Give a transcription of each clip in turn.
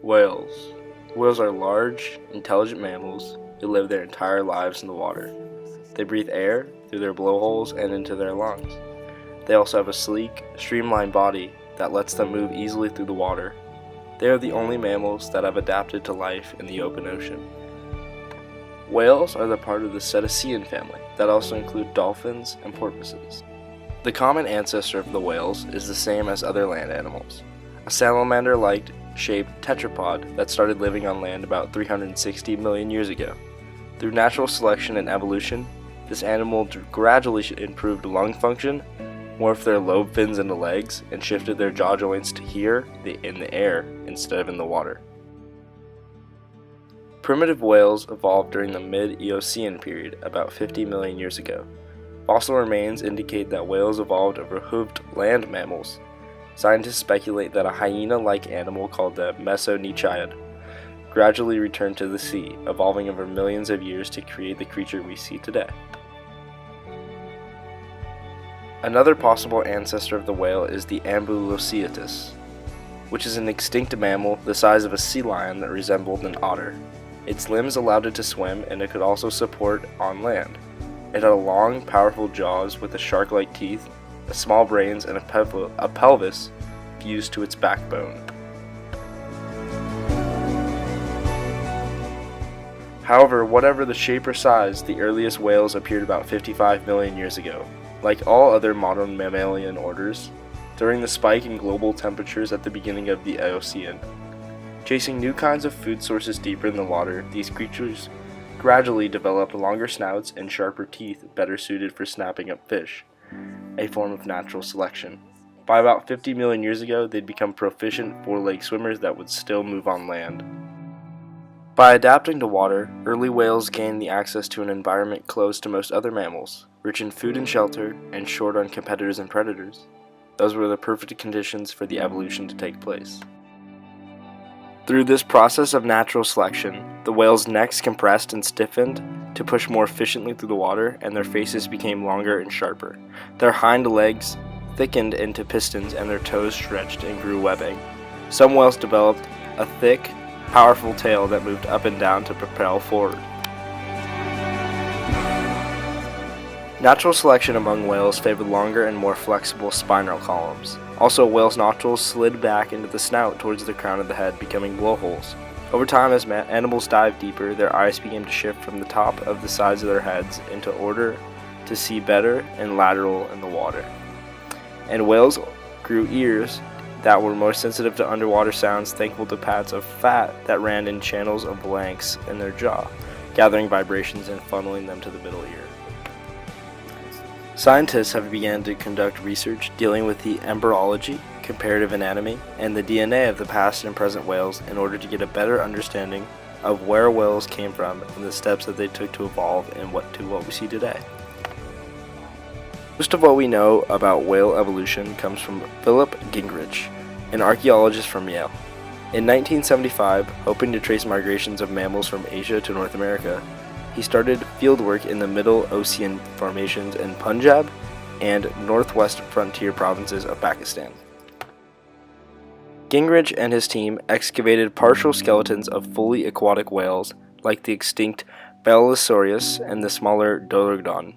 Whales. Whales are large, intelligent mammals who live their entire lives in the water. They breathe air through their blowholes and into their lungs. They also have a sleek, streamlined body that lets them move easily through the water. They are the only mammals that have adapted to life in the open ocean. Whales are the part of the cetacean family that also include dolphins and porpoises. The common ancestor of the whales is the same as other land animals, a salamander-like shaped tetrapod that started living on land about 360 million years ago. Through natural selection and evolution, this animal gradually improved lung function, morphed their lobe fins into legs, and shifted their jaw joints to hear in the air instead of in the water. Primitive whales evolved during the mid-Eocene period about 50 million years ago. Fossil remains indicate that whales evolved over hoofed land mammals. Scientists speculate that a hyena-like animal called the Mesonychiad gradually returned to the sea, evolving over millions of years to create the creature we see today. Another possible ancestor of the whale is the Ambulocetus, which is an extinct mammal the size of a sea lion that resembled an otter. Its limbs allowed it to swim, and it could also support on land. It had long, powerful jaws with shark-like teeth, small brains, and a pelvis fused to its backbone. However, whatever the shape or size, the earliest whales appeared about 55 million years ago. Like all other modern mammalian orders, during the spike in global temperatures at the beginning of the Eocene. Chasing new kinds of food sources deeper in the water, these creatures gradually developed longer snouts and sharper teeth better suited for snapping up fish, a form of natural selection. By about 50 million years ago, they'd become proficient four-legged swimmers that would still move on land. By adapting to water, early whales gained the access to an environment close to most other mammals, rich in food and shelter, and short on competitors and predators. Those were the perfect conditions for the evolution to take place. Through this process of natural selection, the whales' necks compressed and stiffened to push more efficiently through the water, and their faces became longer and sharper. Their hind legs thickened into pistons, and their toes stretched and grew webbing. Some whales developed a thick, powerful tail that moved up and down to propel forward. Natural selection among whales favored longer and more flexible spinal columns. Also, whales' nostrils slid back into the snout towards the crown of the head, becoming blowholes. Over time, as animals dived deeper, their eyes began to shift from the top of the sides of their heads into order to see better and lateral in the water. And whales grew ears that were more sensitive to underwater sounds, thankful to pads of fat that ran in channels of blanks in their jaw, gathering vibrations and funneling them to the middle ear. Scientists have begun to conduct research dealing with the embryology, comparative anatomy, and the DNA of the past and present whales in order to get a better understanding of where whales came from and the steps that they took to evolve and what we see today. Most of what we know about whale evolution comes from Philip Gingrich, an archaeologist from Yale. In 1975, hoping to trace migrations of mammals from Asia to North America, he started fieldwork in the Middle Ocean formations in Punjab and northwest frontier provinces of Pakistan. Gingrich and his team excavated partial skeletons of fully aquatic whales like the extinct Basilosaurus and the smaller Dolodon.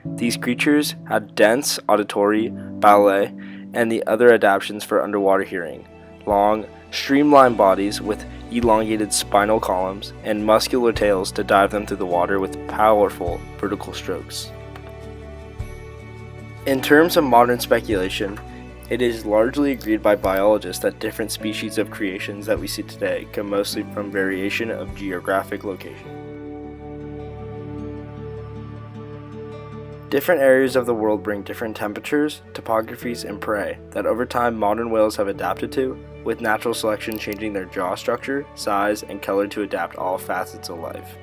These creatures had dense auditory, ballet, and the other adaptations for underwater hearing, long, streamlined bodies with elongated spinal columns, and muscular tails to dive them through the water with powerful vertical strokes. In terms of modern speculation, it is largely agreed by biologists that different species of creations that we see today come mostly from variation of geographic location. Different areas of the world bring different temperatures, topographies, and prey that over time modern whales have adapted to, with natural selection changing their jaw structure, size, and color to adapt all facets of life.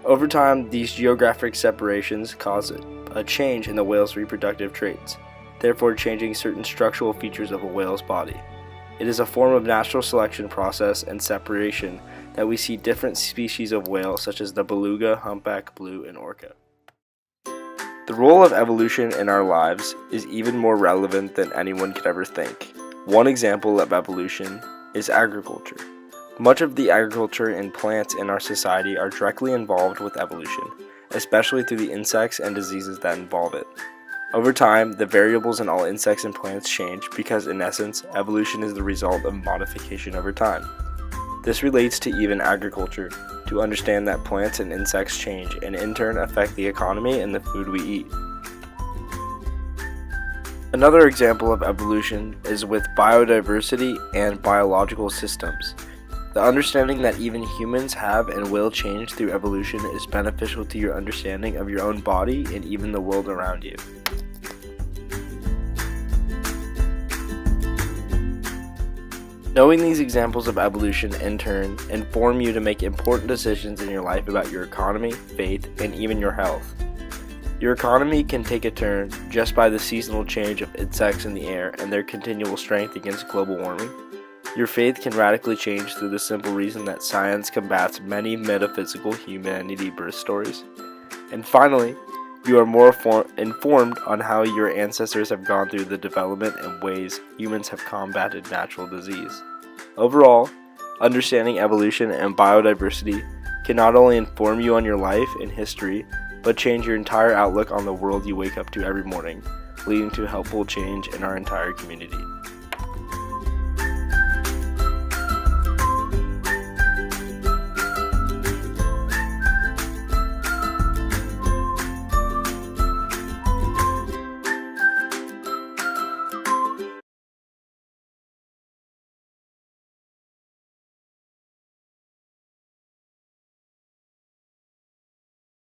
Over time, these geographic separations cause a change in the whale's reproductive traits, therefore changing certain structural features of a whale's body. It is a form of natural selection process and separation that we see different species of whale such as the beluga, humpback, blue, and orca. The role of evolution in our lives is even more relevant than anyone could ever think. One example of evolution is agriculture. Much of the agriculture and plants in our society are directly involved with evolution, especially through the insects and diseases that involve it. Over time, the variables in all insects and plants change because, in essence, evolution is the result of modification over time. This relates to even agriculture, to understand that plants and insects change and in turn affect the economy and the food we eat. Another example of evolution is with biodiversity and biological systems. The understanding that even humans have and will change through evolution is beneficial to your understanding of your own body and even the world around you. Knowing these examples of evolution in turn inform you to make important decisions in your life about your economy, faith, and even your health. Your economy can take a turn just by the seasonal change of insects in the air and their continual strength against global warming. Your faith can radically change through the simple reason that science combats many metaphysical humanity birth stories. And finally, you are more informed on how your ancestors have gone through the development and ways humans have combated natural disease. Overall, understanding evolution and biodiversity can not only inform you on your life and history, but change your entire outlook on the world you wake up to every morning, leading to helpful change in our entire community.